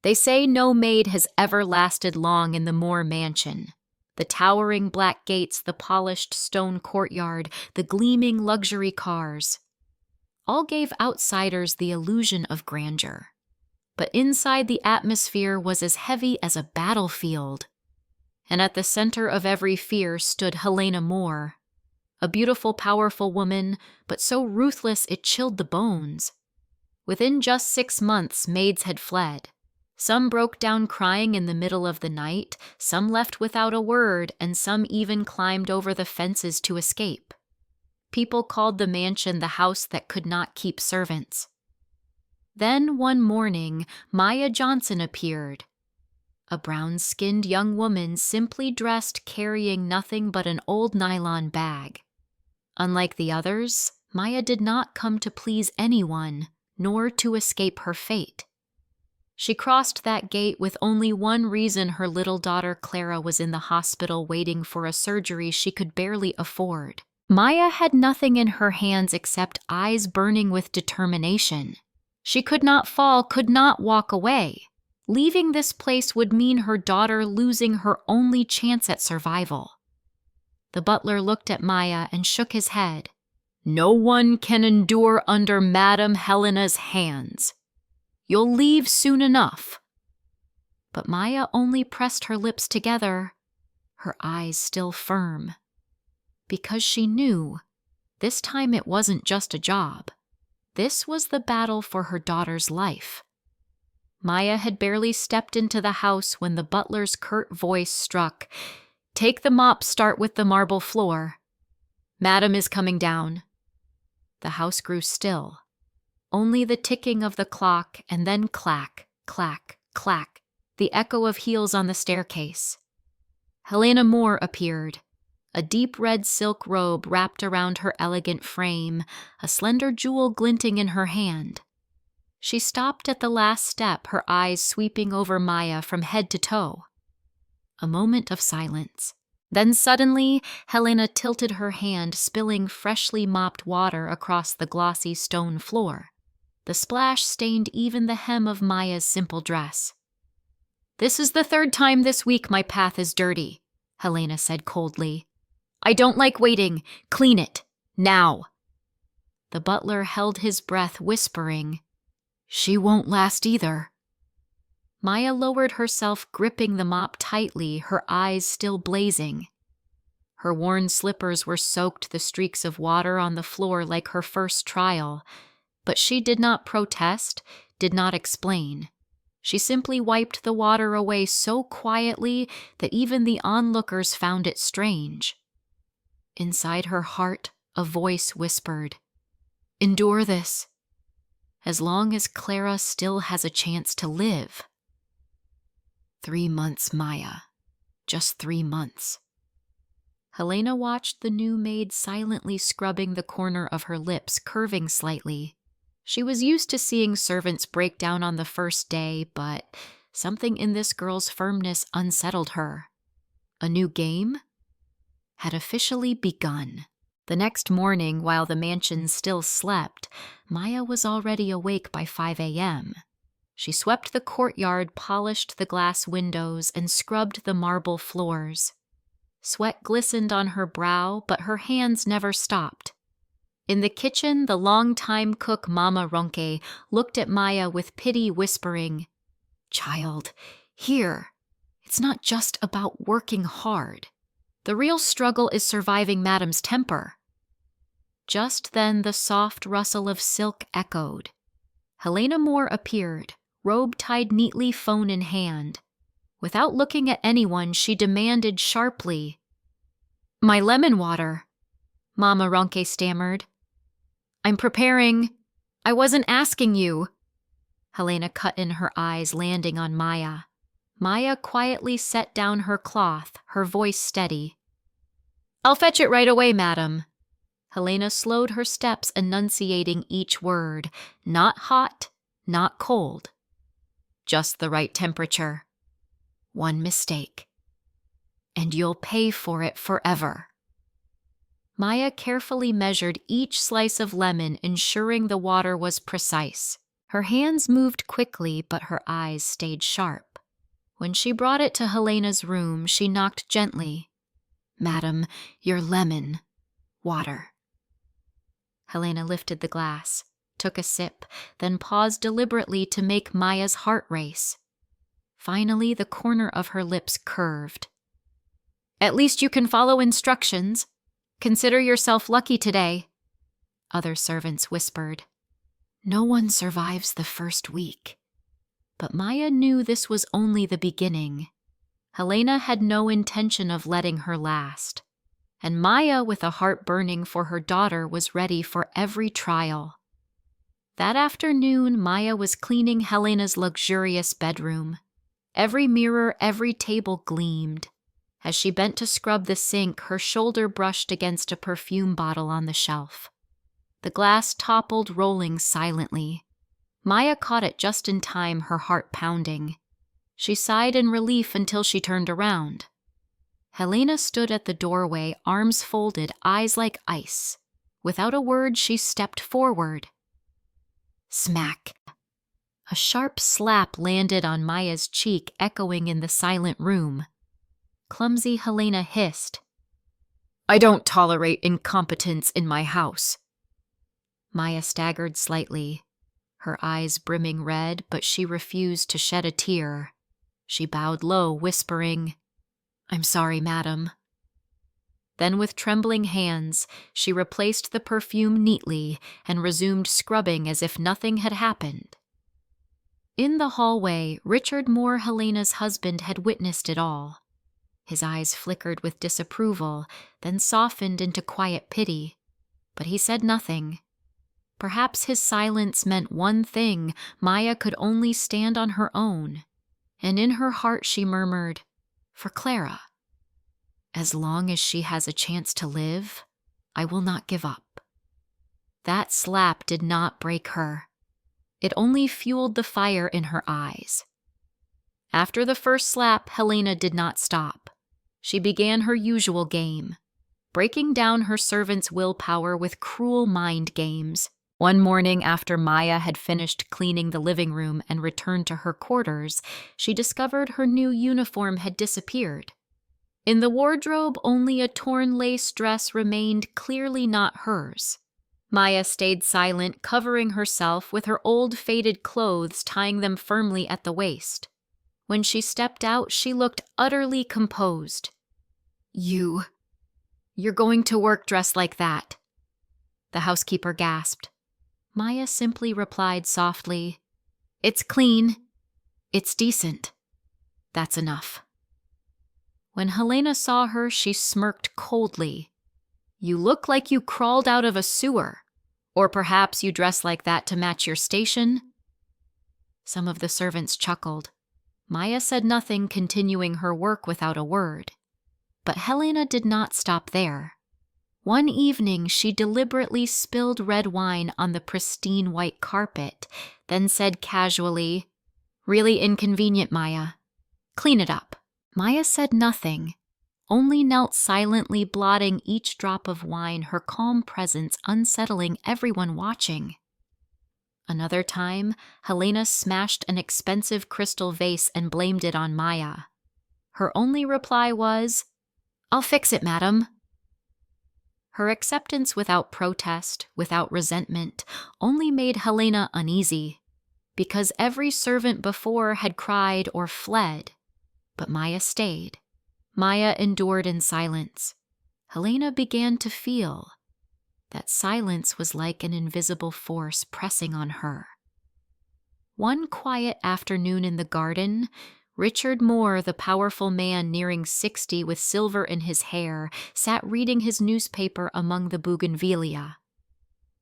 They say no maid has ever lasted long in the Moore mansion. The towering black gates, the polished stone courtyard, the gleaming luxury cars, all gave outsiders the illusion of grandeur. But inside, the atmosphere was as heavy as a battlefield. And at the center of every fear stood Helena Moore, a beautiful, powerful woman, but so ruthless it chilled the bones. Within just 6 months, maids had fled. Some broke down crying in the middle of the night, some left without a word, and some even climbed over the fences to escape. People called the mansion the house that could not keep servants. Then one morning, Maya Johnson appeared. A brown-skinned young woman, simply dressed, carrying nothing but an old nylon bag. Unlike the others, Maya did not come to please anyone, nor to escape her fate. She crossed that gate with only one reason: her little daughter Clara was in the hospital waiting for a surgery she could barely afford. Maya had nothing in her hands except eyes burning with determination. She could not fall, could not walk away. Leaving this place would mean her daughter losing her only chance at survival. The butler looked at Maya and shook his head. "No one can endure under Madame Helena's hands. You'll leave soon enough." But Maya only pressed her lips together, her eyes still firm. Because she knew, this time it wasn't just a job. This was the battle for her daughter's life. Maya had barely stepped into the house when the butler's curt voice struck. "Take the mop, start with the marble floor. Madam is coming down." The house grew still. Only the ticking of the clock, and then clack, clack, clack, the echo of heels on the staircase. Helena Moore appeared, a deep red silk robe wrapped around her elegant frame, a slender jewel glinting in her hand. She stopped at the last step, her eyes sweeping over Maya from head to toe. A moment of silence. Then suddenly, Helena tilted her hand, spilling freshly mopped water across the glossy stone floor. The splash stained even the hem of Maya's simple dress. "This is the 3rd time this week my path is dirty," Helena said coldly. "I don't like waiting. Clean it. Now." The butler held his breath, whispering, "She won't last either." Maya lowered herself, gripping the mop tightly, her eyes still blazing. Her worn slippers were soaked, the streaks of water on the floor like her first trial. But she did not protest, did not explain. She simply wiped the water away so quietly that even the onlookers found it strange. Inside her heart, a voice whispered, "Endure this, as long as Clara still has a chance to live." 3 months, Maya. Just 3 months. Helena watched the new maid silently scrubbing the corner of her lips, curving slightly. She was used to seeing servants break down on the first day, but something in this girl's firmness unsettled her. A new game had officially begun. The next morning, while the mansion still slept, Maya was already awake by 5 a.m. She swept the courtyard, polished the glass windows, and scrubbed the marble floors. Sweat glistened on her brow, but her hands never stopped. In the kitchen, the longtime cook Mama Ronke looked at Maya with pity, whispering, "Child, here. It's not just about working hard. The real struggle is surviving Madam's temper." Just then the soft rustle of silk echoed. Helena Moore appeared, robe tied neatly, phone in hand. Without looking at anyone, she demanded sharply, "My lemon water," Mama Ronke stammered. "I'm preparing. I wasn't asking you." Helena cut in, her eyes landing on Maya. Maya quietly set down her cloth, her voice steady. "I'll fetch it right away, madam." Helena slowed her steps, enunciating each word. Not hot, not cold. Just the right temperature. One mistake, and you'll pay for it forever. Maya carefully measured each slice of lemon, ensuring the water was precise. Her hands moved quickly, but her eyes stayed sharp. When she brought it to Helena's room, she knocked gently. "Madam, your lemon. Water." Helena lifted the glass, took a sip, then paused deliberately to make Maya's heart race. Finally, the corner of her lips curved. "At least you can follow instructions. Consider yourself lucky today," other servants whispered. "No one survives the first week." But Maya knew this was only the beginning. Helena had no intention of letting her last. And Maya, with a heart burning for her daughter, was ready for every trial. That afternoon, Maya was cleaning Helena's luxurious bedroom. Every mirror, every table gleamed. As she bent to scrub the sink, her shoulder brushed against a perfume bottle on the shelf. The glass toppled, rolling silently. Maya caught it just in time, her heart pounding. She sighed in relief until she turned around. Helena stood at the doorway, arms folded, eyes like ice. Without a word, she stepped forward. Smack! A sharp slap landed on Maya's cheek, echoing in the silent room. Clumsy Helena hissed, "I don't tolerate incompetence in my house." Maya staggered slightly, her eyes brimming red, but she refused to shed a tear. She bowed low, whispering, "I'm sorry, madam." Then with trembling hands, she replaced the perfume neatly and resumed scrubbing as if nothing had happened. In the hallway, Richard Moore, Helena's husband, had witnessed it all. His eyes flickered with disapproval, then softened into quiet pity. But he said nothing. Perhaps his silence meant one thing: Maya could only stand on her own. And in her heart she murmured, "For Clara. As long as she has a chance to live, I will not give up." That slap did not break her. It only fueled the fire in her eyes. After the first slap, Helena did not stop. She began her usual game, breaking down her servants' willpower with cruel mind games. One morning, after Maya had finished cleaning the living room and returned to her quarters, she discovered her new uniform had disappeared. In the wardrobe, only a torn lace dress remained, clearly not hers. Maya stayed silent, covering herself with her old faded clothes, tying them firmly at the waist. When she stepped out, she looked utterly composed. You're going to work dressed like that," the housekeeper gasped. Maya simply replied softly, "It's clean. It's decent. That's enough." When Helena saw her, she smirked coldly. "You look like you crawled out of a sewer. Or perhaps you dress like that to match your station?" Some of the servants chuckled. Maya said nothing, continuing her work without a word. But Helena did not stop there. One evening, she deliberately spilled red wine on the pristine white carpet, then said casually, "Really inconvenient, Maya. Clean it up." Maya said nothing, only knelt silently, blotting each drop of wine, her calm presence unsettling everyone watching. Another time, Helena smashed an expensive crystal vase and blamed it on Maya. Her only reply was, "I'll fix it, madam." Her acceptance without protest, without resentment, only made Helena uneasy, because every servant before had cried or fled. But Maya stayed. Maya endured in silence. Helena began to feel that silence was like an invisible force pressing on her. One quiet afternoon in the garden, Richard Moore, the powerful man nearing 60 with silver in his hair, sat reading his newspaper among the bougainvillea.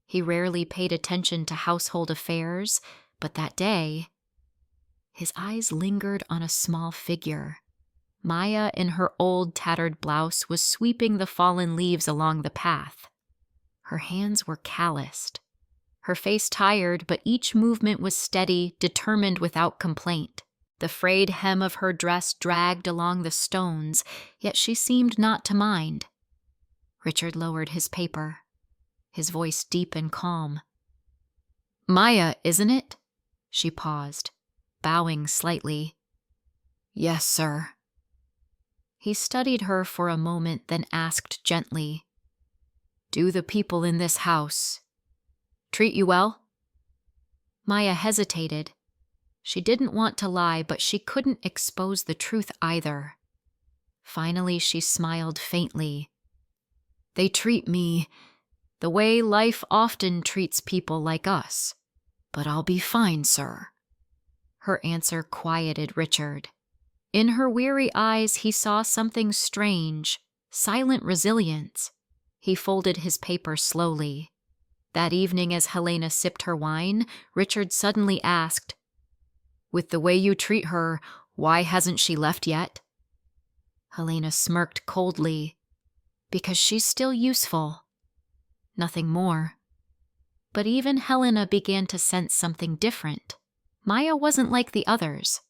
He rarely paid attention to household affairs, but that day, his eyes lingered on a small figure. Maya, in her old tattered blouse, was sweeping the fallen leaves along the path. Her hands were calloused, her face tired, but each movement was steady, determined without complaint. The frayed hem of her dress dragged along the stones, yet she seemed not to mind. Richard lowered his paper, his voice deep and calm. "Maya, isn't it?" She paused, bowing slightly. Yes, sir. He studied her for a moment, then asked gently, Do the people in this house treat you well? Maya hesitated. She didn't want to lie, but she couldn't expose the truth either. Finally, she smiled faintly. They treat me the way life often treats people like us. But I'll be fine, sir. Her answer quieted Richard. In her weary eyes, he saw something strange, silent resilience. He folded his paper slowly. That evening, as Helena sipped her wine, Richard suddenly asked, With the way you treat her, why hasn't she left yet? Helena smirked coldly. Because she's still useful. Nothing more. But even Helena began to sense something different. Maya wasn't like the others.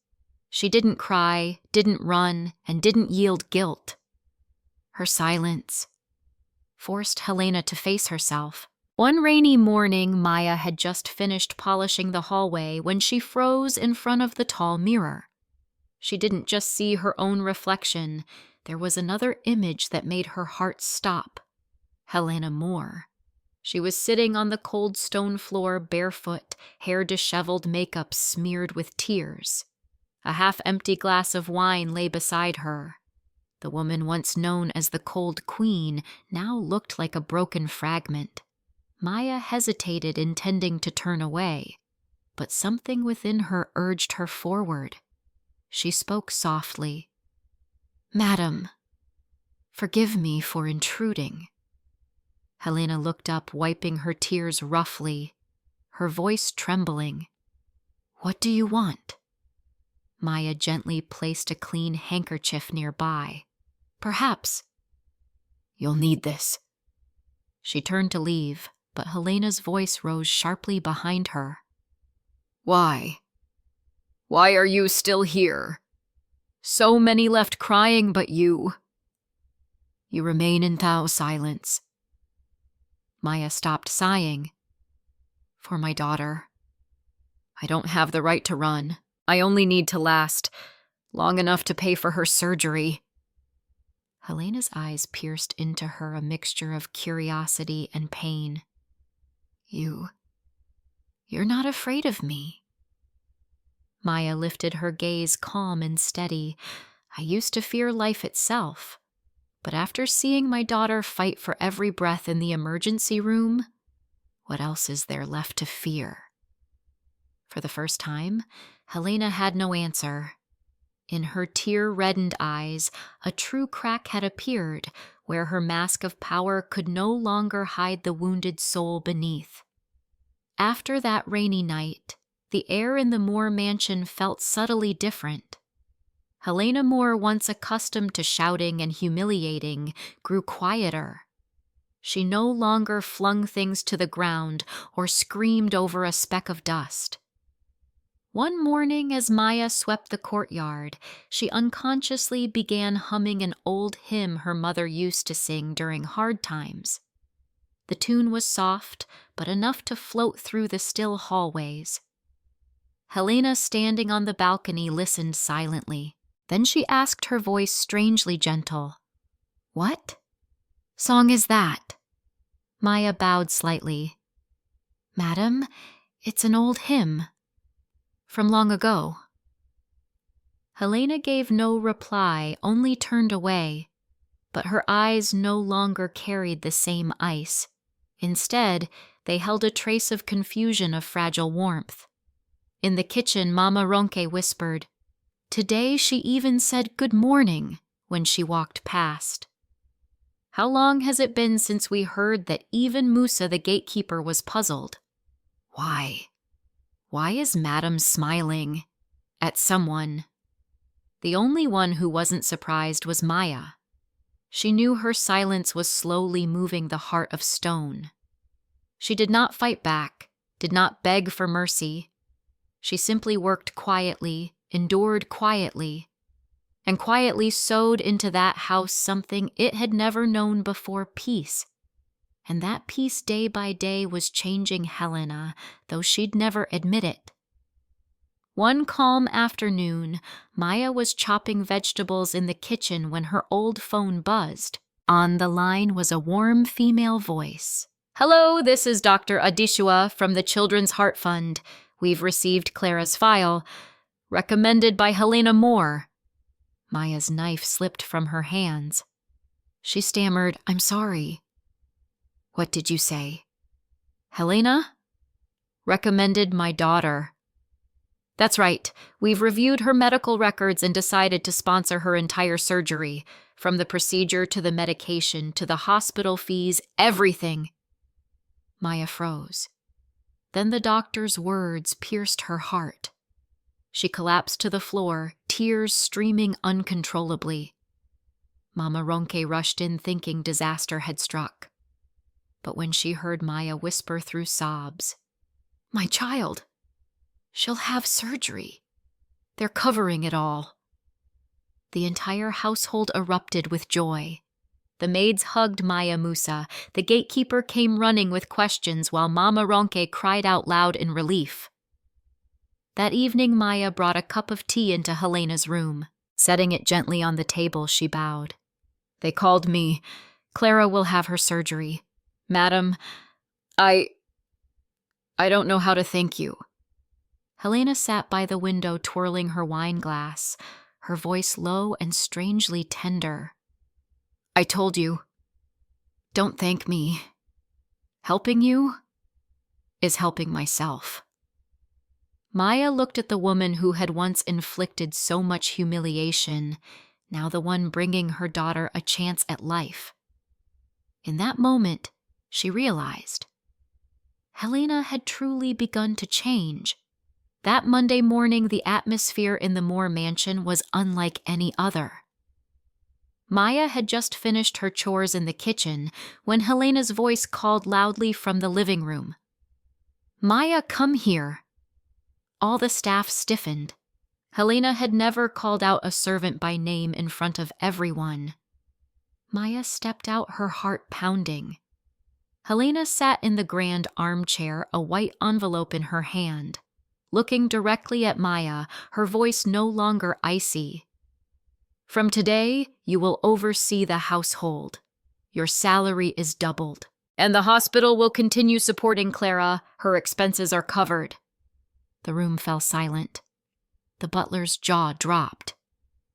She didn't cry, didn't run, and didn't yield guilt. Her silence forced Helena to face herself. One rainy morning, Maya had just finished polishing the hallway when she froze in front of the tall mirror. She didn't just see her own reflection. There was another image that made her heart stop. Helena Moore. She was sitting on the cold stone floor, barefoot, hair disheveled, makeup smeared with tears. A half-empty glass of wine lay beside her. The woman once known as the Cold Queen now looked like a broken fragment. Maya hesitated, intending to turn away, but something within her urged her forward. She spoke softly. Madam, forgive me for intruding. Helena looked up, wiping her tears roughly, her voice trembling. What do you want? Maya gently placed a clean handkerchief nearby. Perhaps. You'll need this. She turned to leave, but Helena's voice rose sharply behind her. Why? Why are you still here? So many left crying but you. You remain in thou silence. Maya stopped sighing. For my daughter. I don't have the right to run. I only need to last long enough to pay for her surgery. Helena's eyes pierced into her, a mixture of curiosity and pain. You're not afraid of me. Maya lifted her gaze, calm and steady. I used to fear life itself. But after seeing my daughter fight for every breath in the emergency room, what else is there left to fear? For the first time, Helena had no answer. In her tear-reddened eyes, a true crack had appeared, where her mask of power could no longer hide the wounded soul beneath. After that rainy night, the air in the Moore mansion felt subtly different. Helena Moore, once accustomed to shouting and humiliating, grew quieter. She no longer flung things to the ground or screamed over a speck of dust. One morning, as Maya swept the courtyard, she unconsciously began humming an old hymn her mother used to sing during hard times. The tune was soft, but enough to float through the still hallways. Helena, standing on the balcony, listened silently. Then she asked, her voice strangely gentle, What song is that? Maya bowed slightly. Madam, it's an old hymn. From long ago. Helena gave no reply, only turned away, but her eyes no longer carried the same ice. Instead, they held a trace of confusion, of fragile warmth. In the kitchen, Mama Ronke whispered, Today she even said good morning when she walked past. How long has it been since we heard that even Musa the gatekeeper was puzzled? Why? Why is Madam smiling at someone? The only one who wasn't surprised was Maya. She knew her silence was slowly moving the heart of stone. She did not fight back, did not beg for mercy. She simply worked quietly, endured quietly, and quietly sowed into that house something it had never known before: peace. And that peace day by day was changing Helena, though she'd never admit it. One calm afternoon, Maya was chopping vegetables in the kitchen when her old phone buzzed. On the line was a warm female voice. "Hello, this is Dr. Adishua from the Children's Heart Fund. We've received Clara's file. Recommended by Helena Moore." Maya's knife slipped from her hands. She stammered, "I'm sorry." "What did you say?" "Helena? Recommended my daughter." "That's right. We've reviewed her medical records and decided to sponsor her entire surgery, from the procedure to the medication to the hospital fees, everything." Maya froze. Then the doctor's words pierced her heart. She collapsed to the floor, tears streaming uncontrollably. Mama Ronke rushed in thinking disaster had struck. But when she heard Maya whisper through sobs, "My child, she'll have surgery. They're covering it all." The entire household erupted with joy. The maids hugged Maya Musa. The gatekeeper came running with questions while Mama Ronke cried out loud in relief. That evening, Maya brought a cup of tea into Helena's room. Setting it gently on the table, she bowed. "They called me. Clara will have her surgery. Madam, I don't know how to thank you." Helena sat by the window twirling her wine glass, her voice low and strangely tender. "I told you. Don't thank me. Helping you is helping myself." Maya looked at the woman who had once inflicted so much humiliation, now the one bringing her daughter a chance at life. In that moment, she realized Helena had truly begun to change. That Monday morning, the atmosphere in the Moore mansion was unlike any other. Maya had just finished her chores in the kitchen when Helena's voice called loudly from the living room. "Maya, come here." All the staff stiffened. Helena had never called out a servant by name in front of everyone. Maya stepped out, her heart pounding. Helena sat in the grand armchair, a white envelope in her hand. Looking directly at Maya, her voice no longer icy. "From today, you will oversee the household. Your salary is doubled. And the hospital will continue supporting Clara. Her expenses are covered." The room fell silent. The butler's jaw dropped.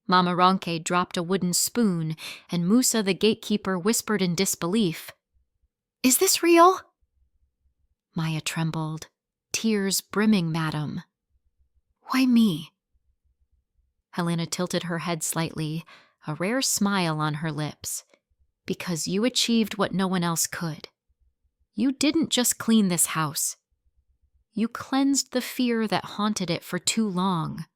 Mama Ronke dropped a wooden spoon, and Musa, the gatekeeper, whispered in disbelief, "Is this real?" Maya trembled, tears brimming, "Madam." "Why me?" Helena tilted her head slightly, a rare smile on her lips. "Because you achieved what no one else could. You didn't just clean this house. You cleansed the fear that haunted it for too long."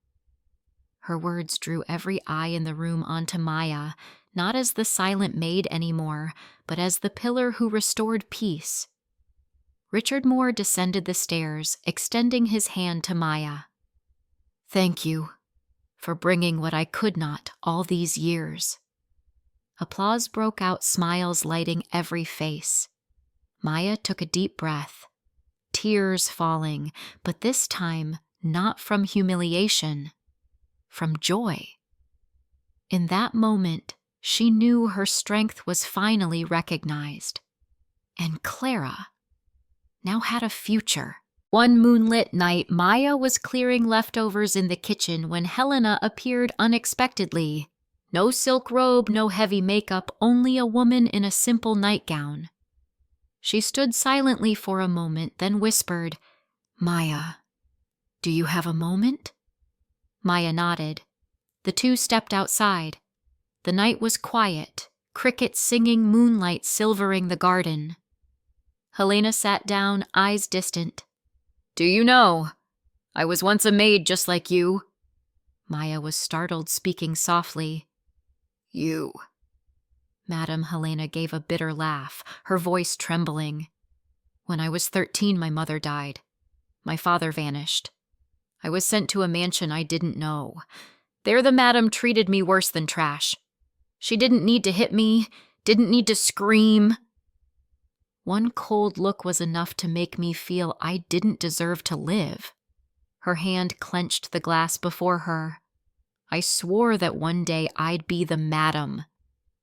Her words drew every eye in the room onto Maya, not as the silent maid anymore, but as the pillar who restored peace. Richard Moore descended the stairs, extending his hand to Maya. "Thank you for bringing what I could not all these years." Applause broke out, smiles lighting every face. Maya took a deep breath, tears falling, but this time not from humiliation, from joy. In that moment, she knew her strength was finally recognized. And Clara now had a future. One moonlit night, Maya was clearing leftovers in the kitchen when Helena appeared unexpectedly. No silk robe, no heavy makeup, only a woman in a simple nightgown. She stood silently for a moment, then whispered, "Maya, do you have a moment?" Maya nodded. The two stepped outside. The night was quiet, crickets singing, moonlight silvering the garden. Helena sat down, eyes distant. "Do you know, I was once a maid just like you." Maya was startled, speaking softly. "You." Madam Helena gave a bitter laugh, her voice trembling. "When I was 13, my mother died. My father vanished. I was sent to a mansion I didn't know. There the madam treated me worse than trash. She didn't need to hit me, didn't need to scream. One cold look was enough to make me feel I didn't deserve to live." Her hand clenched the glass before her. I swore that one day I'd be the madam,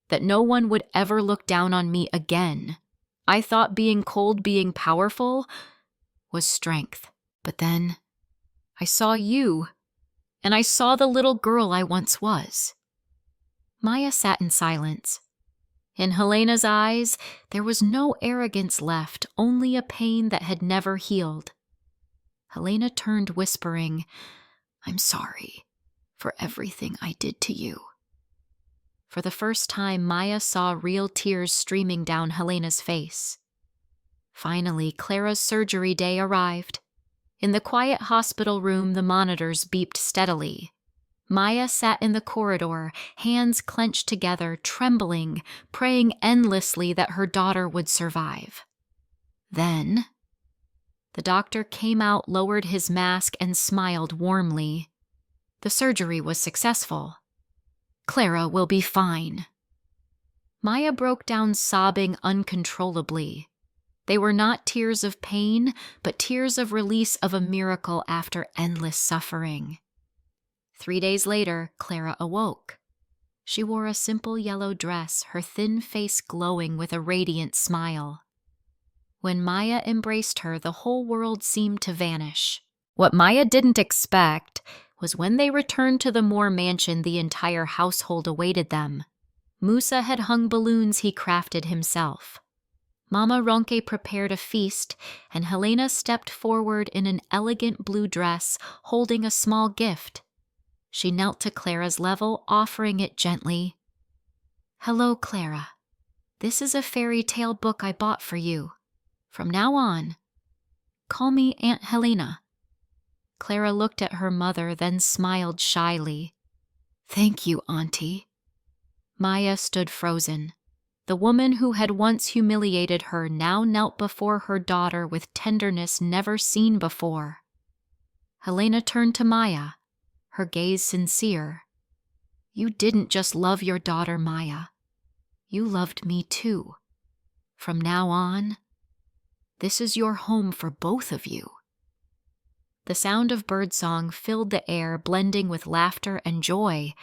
that no one would ever look down on me again. I thought being cold, being powerful, was strength. But then I saw you, and I saw the little girl I once was. Maya sat in silence. In Helena's eyes, there was no arrogance left, only a pain that had never healed. Helena turned, whispering, "I'm sorry for everything I did to you." For the first time, Maya saw real tears streaming down Helena's face. Finally, Clara's surgery day arrived. In the quiet hospital room, the monitors beeped steadily. Maya sat in the corridor, hands clenched together, trembling, praying endlessly that her daughter would survive. Then, the doctor came out, lowered his mask, and smiled warmly. The surgery was successful. Clara will be fine. Maya broke down, sobbing uncontrollably. They were not tears of pain, but tears of release of a miracle after endless suffering. 3 days later, Clara awoke. She wore a simple yellow dress, her thin face glowing with a radiant smile. When Maya embraced her, the whole world seemed to vanish. What Maya didn't expect was when they returned to the Moore mansion, the entire household awaited them. Musa had hung balloons he crafted himself. Mama Ronke prepared a feast, and Helena stepped forward in an elegant blue dress, holding a small gift. She knelt to Clara's level, offering it gently. "Hello, Clara. This is a fairy tale book I bought for you. From now on, call me Aunt Helena." Clara looked at her mother, then smiled shyly. "Thank you, Auntie." Maya stood frozen. The woman who had once humiliated her now knelt before her daughter with tenderness never seen before. Helena turned to Maya, her gaze sincere. "You didn't just love your daughter, Maya. You loved me too. From now on, this is your home for both of you." The sound of birdsong filled the air, blending with laughter and joy.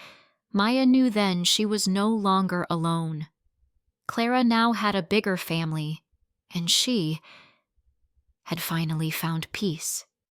Maya knew then she was no longer alone. Clara now had a bigger family, and she had finally found peace.